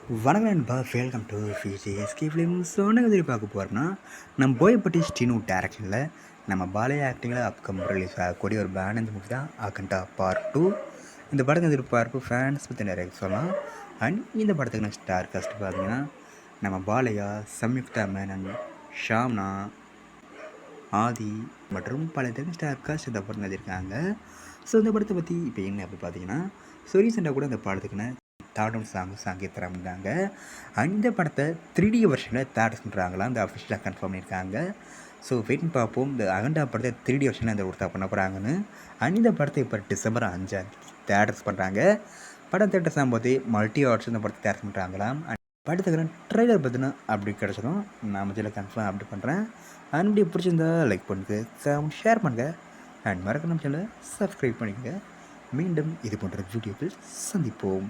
வணக்கம் நண்பா, welcome to ஃபிஜிஎஸ்கே films. ஒன்றுக்கு பார்க்க போகிறோம்னா நம்ம போயப்பட்டி ஸ்ரீனு டேரக்ஷனில் நம்ம பாலையா ஆக்டிங்கில் அப்கமிங் ரிலீஸ் ஆகக்கூடிய ஒரு பேனந்த மூவி தான் அகண்டா பார்ட் 2. இந்த படத்துக்கு எதிர்பார்ப்பு ஃபேன்ஸ் பற்றி நிறைய சொல்லலாம். அண்ட் இந்த படத்துக்கு ஸ்டார் காஸ்ட் பார்த்தீங்கன்னா நம்ம பாலையா, சம்யுக்தா மேனன், ஷாம்னா, ஆதி மற்றும் பல ஸ்டார் காஸ்ட் இந்த படம் எழுதியிருக்காங்க. ஸோ இந்த படத்தை பற்றி இப்போ என்ன அப்படி பார்த்தீங்கன்னா, ஸோ ரீசெண்டாக கூட இந்த படத்துக்குன்னு தாடம் சாங்கி தராங்க. அந்த படத்தை 3D வெர்ஷனில் தேட்டர்ஸ் பண்ணுறாங்களா, அந்த அஃபிஷியலாக கன்ஃபார்ம் பண்ணியிருக்காங்க. ஸோ வெயிட்னு பார்ப்போம் இந்த அகண்டா படத்தை 3D வெர்ஷனில் அந்த ஒருத்தா பண்ண போகிறாங்கன்னு. அந்த படத்தை இப்போ டிசம்பர் 5 தேட்டர்ஸ் பண்ணுறாங்க. படம் தேட்டர்ஸ் போது மல்டி ஆர்ட்ஸ் இந்த படத்தை தேட்டர் பண்ணுறாங்களாம். படத்துக்கு ட்ரெய்லர் பார்த்தினா அப்படி கிடச்சதும் நான் மத்தியில் கன்ஃபார்ம் அப்படி பண்ணுறேன். அண்ட் பிடிச்சிருந்தா லைக் பண்ணுங்கள், ஷேர் பண்ணுங்கள், அண்ட் மறக்க நம்ம சேனலை சப்ஸ்கிரைப் பண்ணிக்கோங்க. மீண்டும் இது போன்ற வீடியோக்கள் சந்திப்போம்.